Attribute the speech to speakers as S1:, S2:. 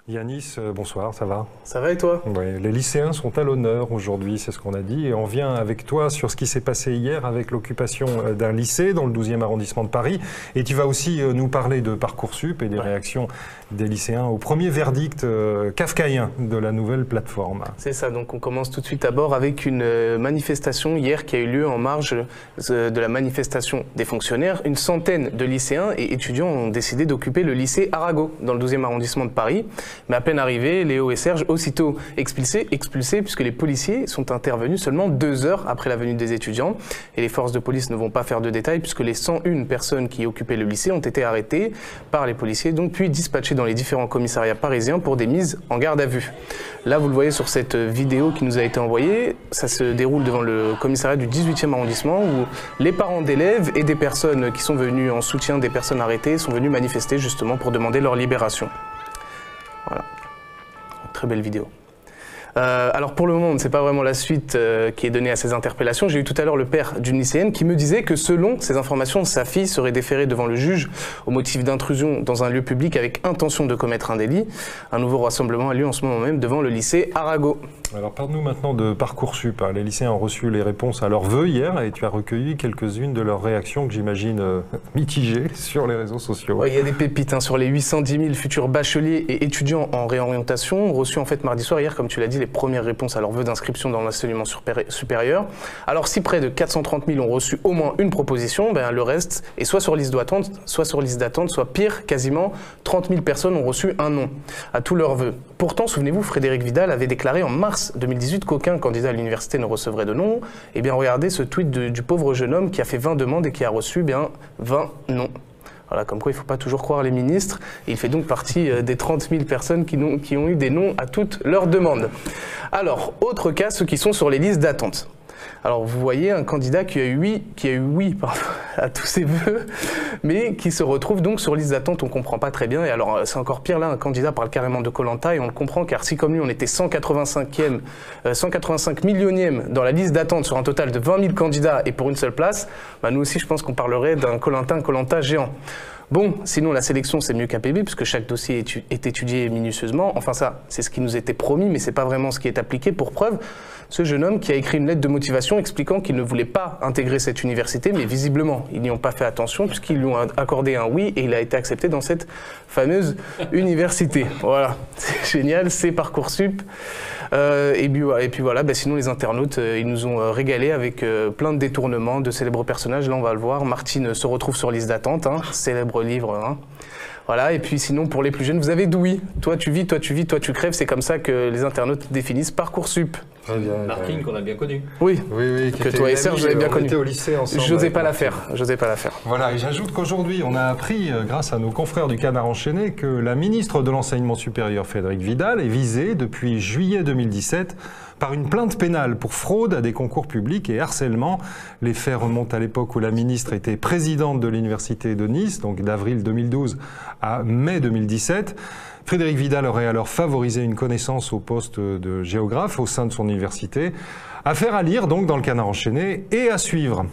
S1: Yanis, bonsoir, ça va?
S2: Ça va et toi?
S1: Oui, les lycéens sont à l'honneur aujourd'hui, c'est ce qu'on a dit, et on vient avec toi sur ce qui s'est passé hier avec l'occupation d'un lycée dans le 12e arrondissement de Paris, et tu vas aussi nous parler de Parcoursup et des réactions des lycéens au premier verdict kafkaïen de la nouvelle plateforme.
S2: C'est ça, donc on commence tout de suite d'abord avec une manifestation hier qui a eu lieu en marge de la manifestation des fonctionnaires. Une centaine de lycéens et étudiants ont décidé d'occuper le lycée Arago dans le 12e arrondissement de Paris. Mais à peine arrivés, Léo et Serge, aussitôt expulsés puisque les policiers sont intervenus seulement 2 heures après la venue des étudiants. Et les forces de police ne vont pas faire de détails puisque les 101 personnes qui occupaient le lycée ont été arrêtées par les policiers, donc puis dispatchées dans les différents commissariats parisiens pour des mises en garde à vue. Là, vous le voyez sur cette vidéo qui nous a été envoyée, ça se déroule devant le commissariat du 18e arrondissement où les parents d'élèves et des personnes qui sont venues en soutien des personnes arrêtées sont venus manifester justement pour demander leur libération. Voilà, très belle vidéo. Alors pour le moment, on ne sait pas vraiment la suite qui est donnée à ces interpellations. J'ai eu tout à l'heure le père d'une lycéenne qui me disait que selon ces informations, sa fille serait déférée devant le juge au motif d'intrusion dans un lieu public avec intention de commettre un délit. Un nouveau rassemblement a lieu en ce moment même devant le lycée Arago.
S1: Alors parle-nous maintenant de Parcoursup. Les lycéens ont reçu les réponses à leurs vœux hier et tu as recueilli quelques-unes de leurs réactions que j'imagine mitigées sur les réseaux sociaux.
S2: Ouais, il y a des pépites sur les 810 000 futurs bacheliers et étudiants en réorientation reçus en fait mardi soir hier, comme tu l'as dit, les premières réponses à leurs vœux d'inscription dans l'enseignement supérieur. Alors si près de 430 000 ont reçu au moins une proposition, le reste est soit sur liste d'attente, soit pire, quasiment 30 000 personnes ont reçu un non à tous leurs vœux. Pourtant, souvenez-vous, Frédéric Vidal avait déclaré en mars 2018 qu'aucun candidat à l'université ne recevrait de non. Eh bien, regardez ce tweet du pauvre jeune homme qui a fait 20 demandes et qui a reçu 20 non. Voilà, comme quoi il ne faut pas toujours croire les ministres. Et il fait donc partie des 30 000 personnes qui ont eu des noms à toutes leurs demandes. Alors, autre cas, ceux qui sont sur les listes d'attente. Alors vous voyez un candidat qui a eu oui à tous ses vœux, mais qui se retrouve donc sur liste d'attente, on ne comprend pas très bien. Et alors c'est encore pire, là un candidat parle carrément de Koh-Lanta et on le comprend car si comme lui on était 185 millionième dans la liste d'attente sur un total de 20 000 candidats et pour une seule place, nous aussi je pense qu'on parlerait d'un Koh-Lanta géant. Bon, sinon la sélection c'est mieux qu'APB puisque chaque dossier est étudié minutieusement. Enfin ça, c'est ce qui nous était promis, mais c'est pas vraiment ce qui est appliqué. Pour preuve, ce jeune homme qui a écrit une lettre de motivation expliquant qu'il ne voulait pas intégrer cette université, mais visiblement ils n'y ont pas fait attention puisqu'ils lui ont accordé un oui et il a été accepté dans cette fameuse université. Voilà, c'est génial, c'est Parcoursup. Et puis voilà, sinon les internautes, ils nous ont régalé avec plein de détournements de célèbres personnages. Là, on va le voir. Martine se retrouve sur liste d'attente, célèbre livre. Voilà, et puis sinon, pour les plus jeunes, vous avez Doui. Toi, tu vis, toi, tu crèves. C'est comme ça que les internautes définissent Parcoursup.
S3: Très bien. Martine, qu'on a bien connu.
S1: Oui,
S2: que toi et Serge, vous avez bien connu.
S1: On était au lycée ensemble.
S2: J'osais pas la faire.
S1: Voilà, et j'ajoute qu'aujourd'hui, on a appris, grâce à nos confrères du Canard enchaîné, que la ministre de l'Enseignement supérieur, Frédéric Vidal, est visée depuis juillet 2017 par une plainte pénale pour fraude à des concours publics et harcèlement. Les faits remontent à l'époque où la ministre était présidente de l'Université de Nice, donc d'avril 2012 à mai 2017. Frédéric Vidal aurait alors favorisé une connaissance au poste de géographe au sein de son université. Affaire à lire donc dans le Canard enchaîné et à suivre.